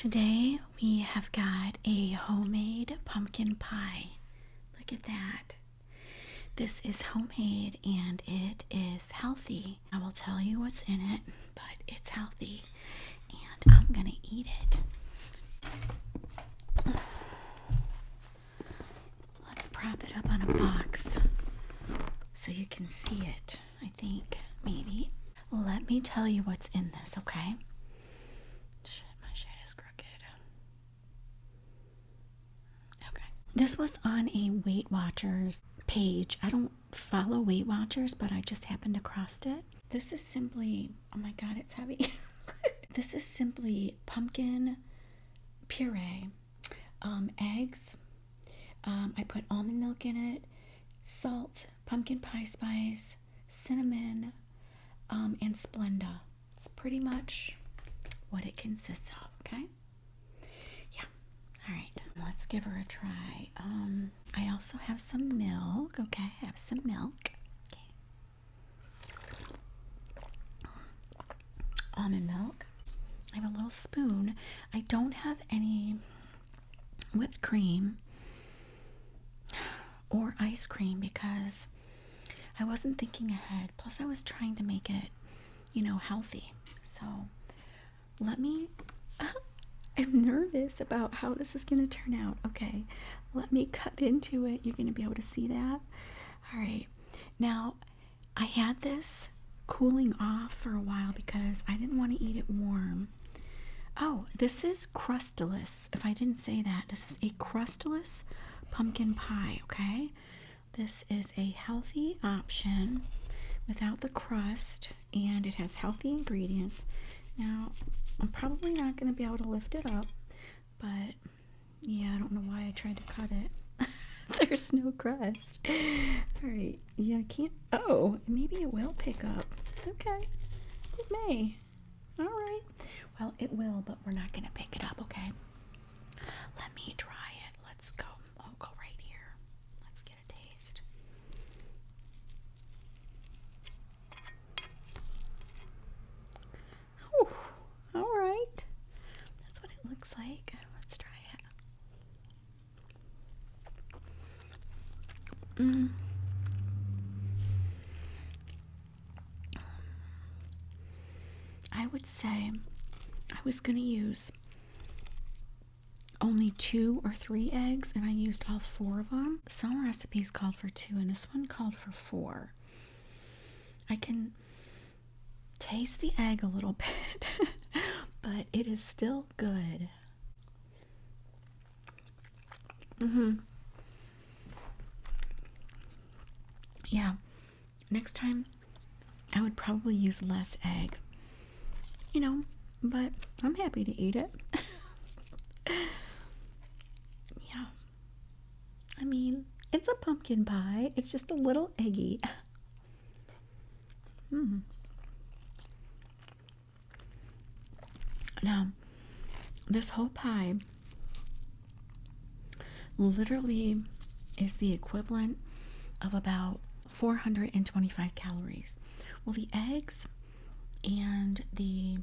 Today we have got a homemade pumpkin pie. Look at that. This is homemade and it is healthy. I will tell you what's in it, but it's healthy and I'm gonna eat it. Let's prop it up on a box so you can see it, I think, maybe. Let me tell you what's in this, okay? My shade is crooked. Okay. This was on a Weight Watchers page. I don't follow Weight Watchers, but I just happened across it. This is simply, oh my god, it's heavy. This is simply pumpkin puree, eggs. I put almond milk in it, salt, pumpkin pie spice, cinnamon, and Splenda. It's pretty much what it consists of, okay? Yeah. All right, let's give her a try. I also have some milk, okay? I have some milk. Okay. Almond milk. I have a little spoon. I don't have any whipped cream or ice cream because I wasn't thinking ahead. Plus, I was trying to make it, healthy. So, let me. I'm nervous about how this is going to turn out. Okay, let me cut into it. You're going to be able to see that. All right. Now, I had this cooling off for a while because I didn't want to eat it warm. Oh, this is crustless. If I didn't say that, this is a crustless pumpkin pie, okay? This is a healthy option without the crust, and it has healthy ingredients. Now, I'm probably not going to be able to lift it up, but yeah, I don't know why I tried to cut it. There's no crust. All right, yeah, I can't. Oh, maybe it will pick up. Okay, it may. All right. Well, it will, but we're not going to pick it up, okay? Let me try it. Let's go. I'll go right here. Let's get a taste. Whew. All right. That's what it looks like. Let's try it. I would say I was going to use only 2 or 3 eggs, and I used all 4 of them. Some recipes called for 2, and this one called for 4. I can taste the egg a little bit, but it is still good. Yeah, next time I would probably use less egg, but I'm happy to eat it. Yeah, I mean, it's a pumpkin pie. It's just a little eggy. Now, this whole pie literally is the equivalent of about 425 calories. Well, the eggs and the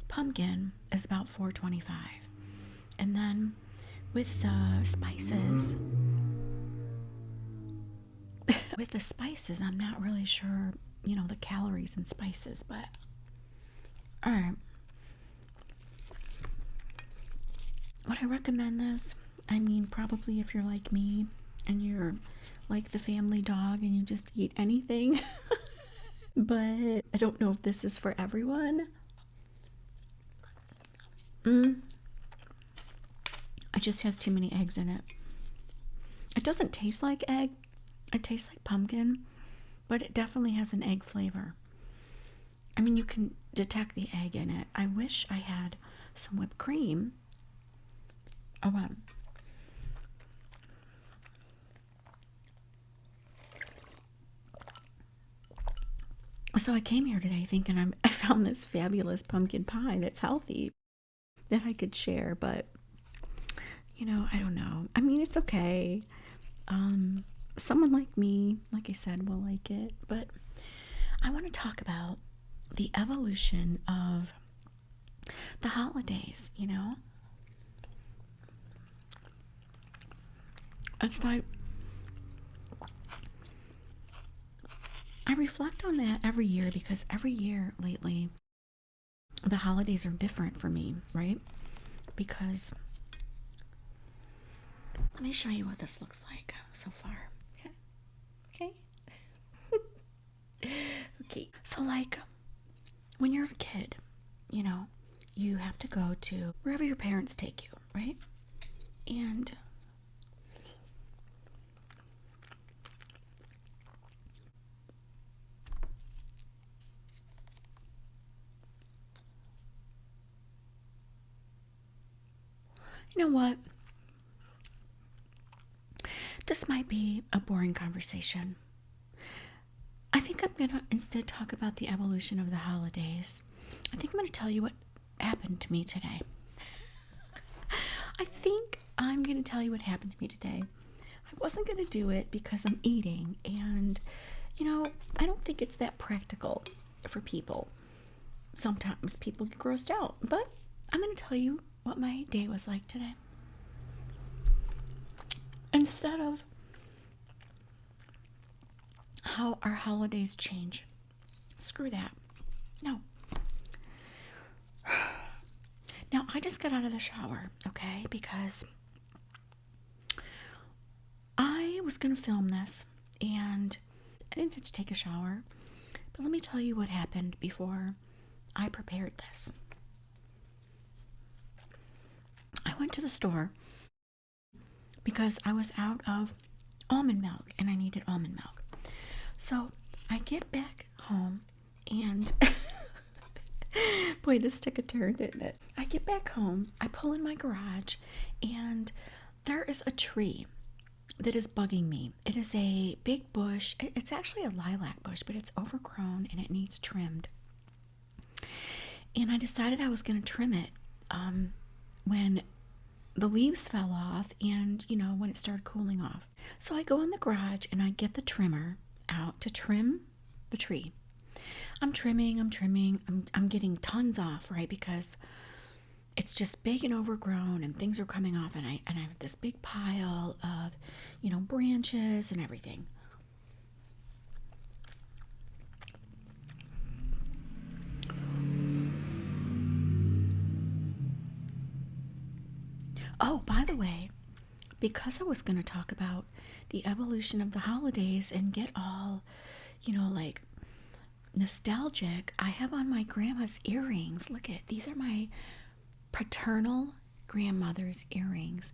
pumpkin is about 425. And then with the spices, I'm not really sure, the calories and spices, but all right. Would I recommend this? I mean, probably if you're like me and you're like the family dog and you just eat anything. But I don't know if this is for everyone. It just has too many eggs in it. It doesn't taste like egg. It tastes like pumpkin, but it definitely has an egg flavor. I mean, you can detect the egg in it. I wish I had some whipped cream. Oh, wow. So I came here today thinking I found this fabulous pumpkin pie that's healthy that I could share, but I don't know. I mean, it's okay. Someone like me, like I said, will like it, but I want to talk about the evolution of the holidays, It's like, I reflect on that every year because every year lately, the holidays are different for me, right? Because, let me show you what this looks like so far. Okay. Okay. So, like, when you're a kid, you know, you have to go to wherever your parents take you, right? And you know what? This might be a boring conversation. I think I'm going to instead talk about the evolution of the holidays. I think I'm going to tell you what happened to me today. I think I'm going to tell you what happened to me today. I wasn't going to do it because I'm eating, and, you know, I don't think it's that practical for people. Sometimes people get grossed out, but I'm going to tell you what my day was like today. Instead of how our holidays change. Screw that. No. Now, I just got out of the shower, okay? Because I was going to film this, and I didn't have to take a shower. But let me tell you what happened before I prepared this. I went to the store because I was out of almond milk, and I needed almond milk. So I get back home, and boy, this took a turn, didn't it? I get back home, I pull in my garage, and there is a tree that is bugging me. It is a big bush. It's actually a lilac bush, but it's overgrown and it needs trimmed. And I decided I was going to trim it when the leaves fell off and, you know, when it started cooling off. So I go in the garage and I get the trimmer out to trim the tree. I'm trimming, I'm getting tons off, right? Because it's just big and overgrown and things are coming off, and I have this big pile of, you know, branches and everything. Oh, by the way, because I was going to talk about the evolution of the holidays and get all, you know, like nostalgic, I have on my grandma's earrings. Look at, these are my paternal grandmother's earrings.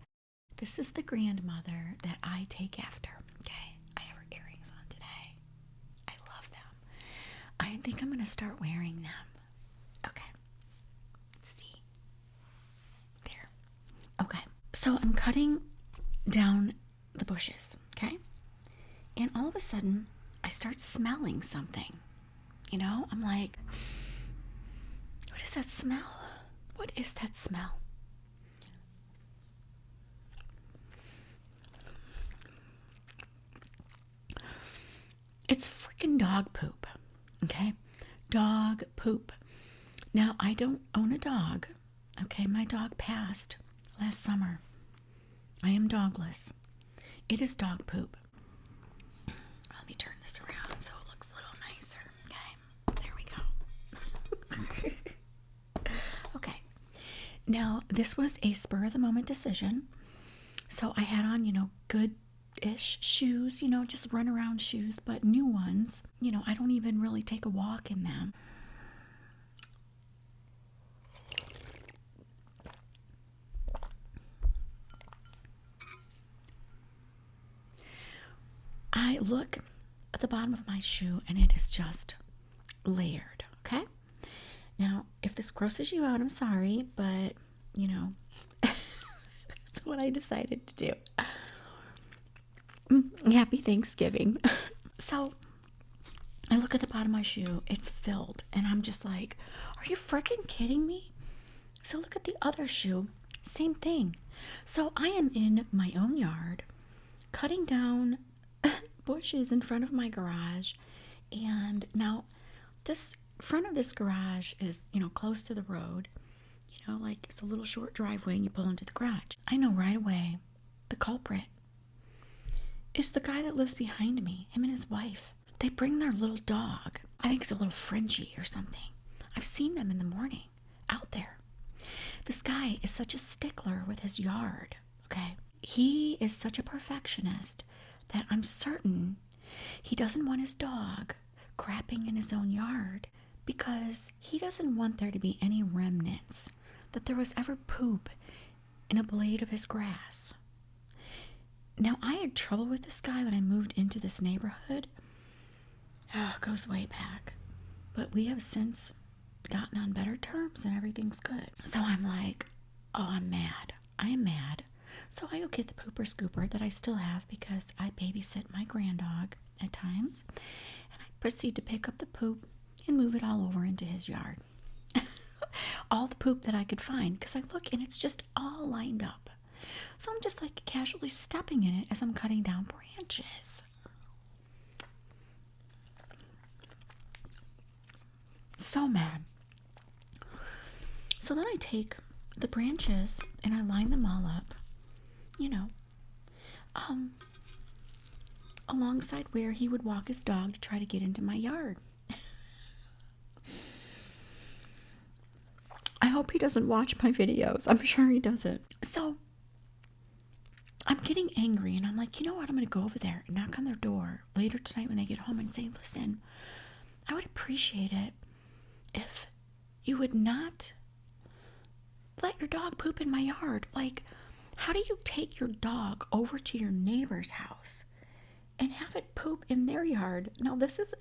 This is the grandmother that I take after. Okay, I have her earrings on today. I love them. I think I'm going to start wearing them. Okay, see there. Okay, so I'm cutting down the bushes, okay, and all of a sudden I start smelling something. You know, I'm like, what is that smell? What is that smell? It's freaking dog poop. Okay? Dog poop. Now, I don't own a dog. Okay? My dog passed last summer. I am dogless. It is dog poop. Let me turn this around so it looks a little nicer. Okay? There we go. Okay. Now, this was a spur of the moment decision. So I had on, you know, good-ish shoes, you know, just run around shoes, but new ones. You know, I don't even really take a walk in them. I look at the bottom of my shoe and it is just layered, okay? Now, if this grosses you out, I'm sorry, but, you know, that's what I decided to do. Happy Thanksgiving. So, I look at the bottom of my shoe, it's filled, and I'm just like, are you freaking kidding me? So, look at the other shoe, same thing. So, I am in my own yard, cutting down bushes in front of my garage, and now this front of this garage is, you know, close to the road. You know, like it's a little short driveway and you pull into the garage. I know right away the culprit. is the guy that lives behind me, him and his wife. They bring their little dog. I think it's a little Frenchie or something. I've seen them in the morning out there. This guy is such a stickler with his yard, okay? He is such a perfectionist that I'm certain he doesn't want his dog crapping in his own yard because he doesn't want there to be any remnants that there was ever poop in a blade of his grass. Now, I had trouble with this guy when I moved into this neighborhood. Oh, it goes way back. But we have since gotten on better terms and everything's good. So I'm like, oh, I'm mad. I am mad. So I go get the pooper scooper that I still have because I babysit my granddog at times. And I proceed to pick up the poop and move it all over into his yard. All the poop that I could find, because I look and it's just all lined up. So I'm just like casually stepping in it as I'm cutting down branches. So mad. So then I take the branches and I line them all up, you know, alongside where he would walk his dog to try to get into my yard. I hope he doesn't watch my videos. I'm sure he doesn't. So I'm getting angry and I'm like, you know what? I'm going to go over there and knock on their door later tonight when they get home and say, listen, I would appreciate it if you would not let your dog poop in my yard. Like, how do you take your dog over to your neighbor's house and have it poop in their yard? Now, this is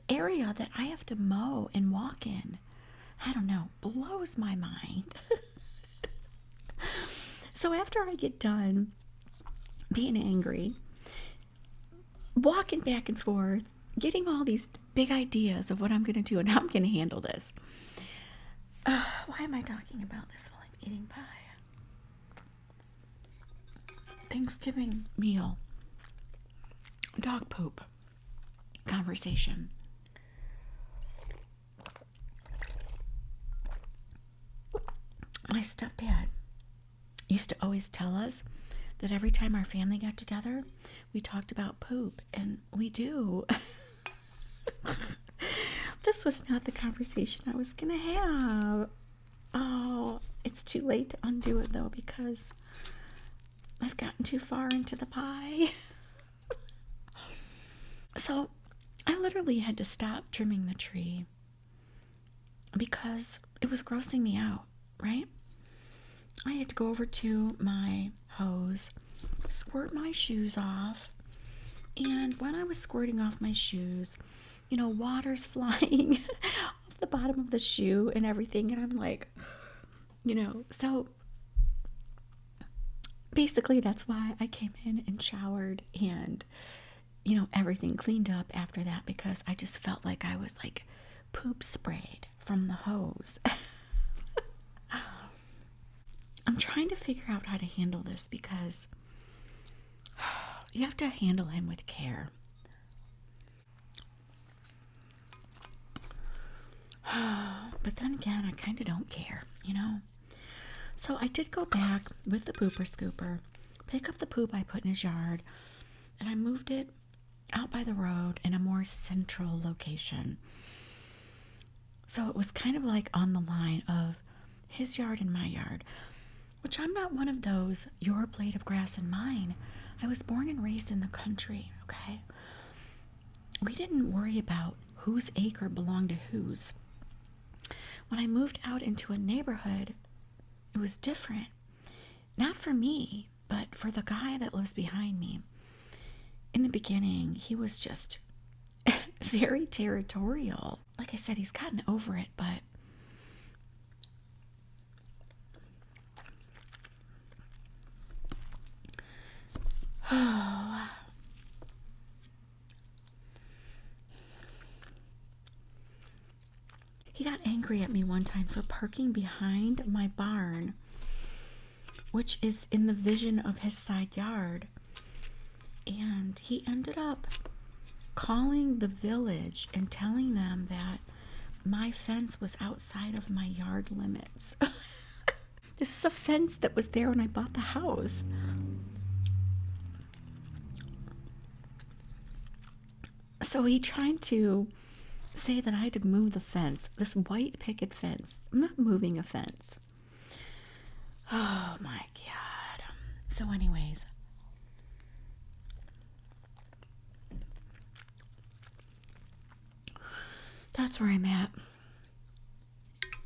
area that I have to mow and walk in. I don't know, blows my mind. So after I get done being angry, walking back and forth, getting all these big ideas of what I'm going to do and how I'm going to handle this. Why am I talking about this while I'm eating pie? Thanksgiving meal. Dog poop. Conversation. My stepdad used to always tell us that every time our family got together, we talked about poop, and we do. This was not the conversation I was going to have. Oh, it's too late to undo it, though, because I've gotten too far into the pie. So I literally had to stop trimming the tree because it was grossing me out, right? I had to go over to my hose, squirt my shoes off, and when I was squirting off my shoes, you know, water's flying off the bottom of the shoe and everything, and I'm like, you know, so basically that's why I came in and showered and, you know, everything cleaned up after that, because I just felt like I was like poop sprayed from the hose. I'm trying to figure out how to handle this because you have to handle him with care. But then again, I kind of don't care, you know? So I did go back with the pooper scooper, pick up the poop I put in his yard, and I moved it out by the road in a more central location. So it was kind of like on the line of his yard and my yard, which I'm not one of those, your blade of grass and mine. I was born and raised in the country, okay? We didn't worry about whose acre belonged to whose. When I moved out into a neighborhood, it was different. Not for me, but for the guy that lives behind me. In the beginning, he was just very territorial. Like I said, he's gotten over it, but oh. He got angry at me one time for parking behind my barn, which is in the vision of his side yard. And he ended up calling the village and telling them that my fence was outside of my yard limits. This is a fence that was there when I bought the house. So he tried to say that I had to move the fence, this white picket fence. I'm not moving a fence. Oh my God. So anyways, that's where I'm at.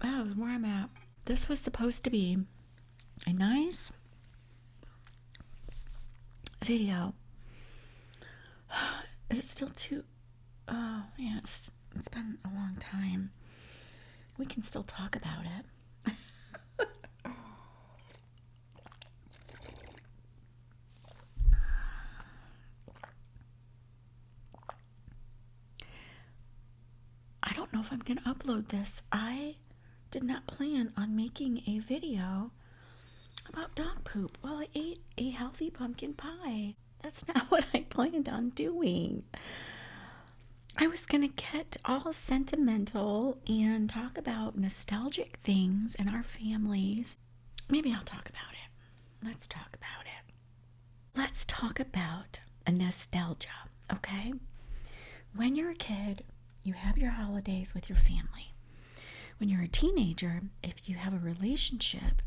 That was where I'm at. This was supposed to be a nice video. Is it still too? Oh yeah, it's been a long time. We can still talk about it. I don't know if I'm gonna upload this. I did not plan on making a video about dog poop while I ate a healthy pumpkin pie. That's not what I planned on doing. I was gonna get all sentimental and talk about nostalgic things in our families. Maybe I'll talk about it. Let's talk about it. Let's talk about a nostalgia, okay? When you're a kid, you have your holidays with your family. When you're a teenager, if you have a relationship,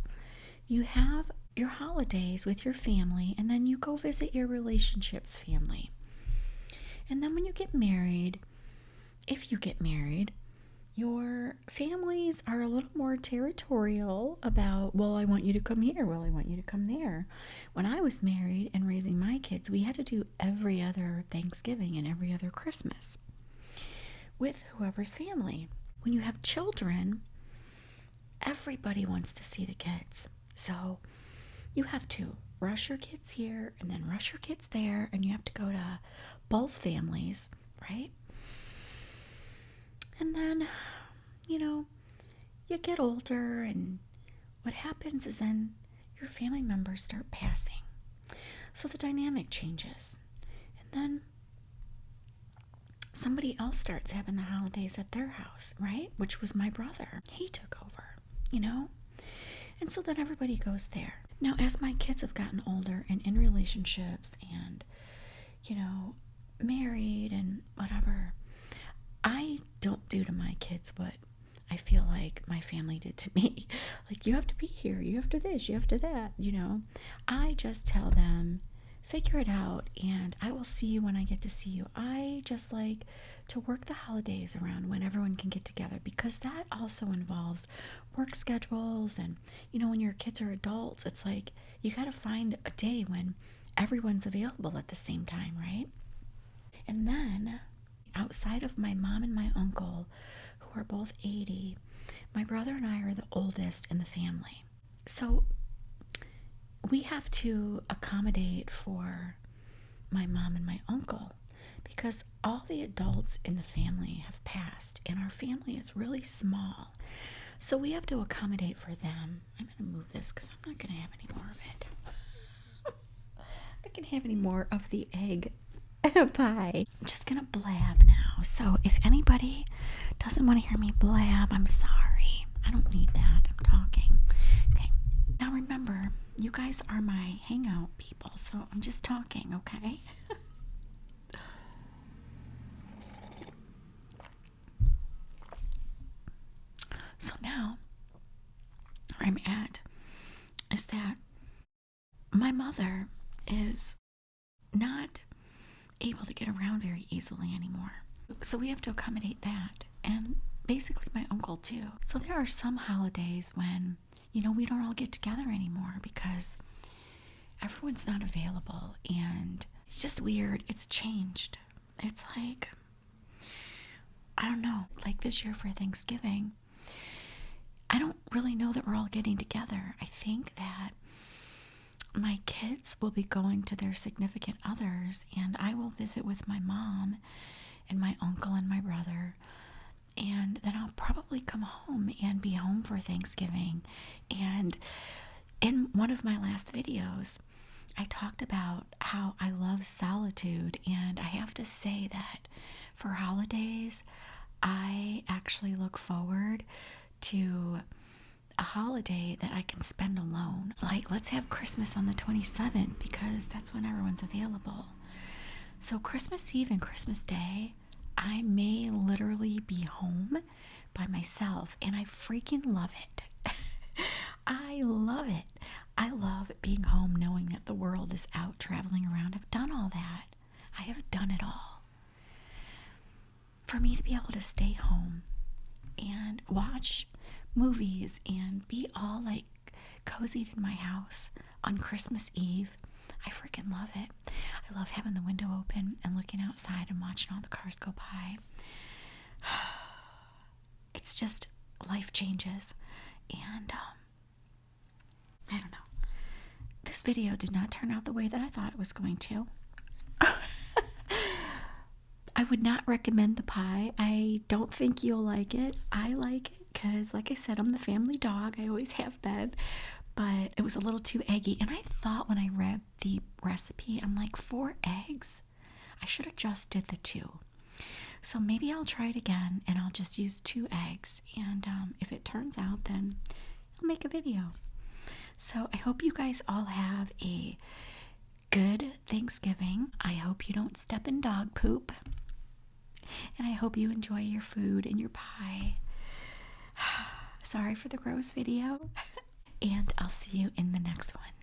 you have your holidays with your family, and then you go visit your relationship's family. And then when you get married, if you get married, your families are a little more territorial about, well, I want you to come here, well, I want you to come there. When I was married and raising my kids, we had to do every other Thanksgiving and every other Christmas with whoever's family. When you have children, everybody wants to see the kids. So you have to rush your kids here and then rush your kids there, and you have to go to both families, right? And then, you get older, and what happens is then your family members start passing. So the dynamic changes. And then somebody else starts having the holidays at their house, right? Which was my brother. He took over, And so then everybody goes there. Now, as my kids have gotten older and in relationships and, married and whatever, I don't do to my kids what I feel like my family did to me. Like, you have to be here, you have to this, you have to that, I just tell them, figure it out, and I will see you when I get to see you. I just like to work the holidays around when everyone can get together, because that also involves work schedules. And when your kids are adults, it's like you got to find a day when everyone's available at the same time, right? And then outside of my mom and my uncle, who are both 80, my brother and I are the oldest in the family. So we have to accommodate for my mom and my uncle, because all the adults in the family have passed, and our family is really small. So we have to accommodate for them. I'm going to move this because I'm not going to have any more of it. I can have any more of the egg pie. I'm just going to blab now. So if anybody doesn't want to hear me blab, I'm sorry. I don't need that. I'm talking. Okay. Now remember, you guys are my hangout people, so I'm just talking, okay? So now, where I'm at is that my mother is not able to get around very easily anymore. So we have to accommodate that, and basically my uncle too. So there are some holidays when, we don't all get together anymore because everyone's not available, and it's just weird. It's changed. It's like, I don't know, like this year for Thanksgiving, I don't really know that we're all getting together. I think that my kids will be going to their significant others, and I will visit with my mom and my uncle and my brother, and then I'll probably come home and be home for Thanksgiving. And in one of my last videos, I talked about how I love solitude, and I have to say that for holidays, I actually look forward to a holiday that I can spend alone. Like, let's have Christmas on the 27th because that's when everyone's available. So Christmas Eve and Christmas Day I may literally be home by myself, and I freaking love it. I love it. I love being home knowing that the world is out traveling around. I've done all that. I have done it all. For me to be able to stay home and watch movies and be all like cozied in my house on Christmas Eve, I freaking love it. I love having the window open and looking outside and watching all the cars go by. It's just, life changes. And I don't know. This video did not turn out the way that I thought it was going to. I would not recommend the pie. I don't think you'll like it. I like it because, like I said, I'm the family dog. I always have been. But it was a little too eggy. And I thought when I read the recipe, I'm like, 4 eggs? I should have just did the 2. So maybe I'll try it again and I'll just use 2 eggs. And if it turns out, then I'll make a video. So I hope you guys all have a good Thanksgiving. I hope you don't step in dog poop. And I hope you enjoy your food and your pie. Sorry for the gross video. And I'll see you in the next one.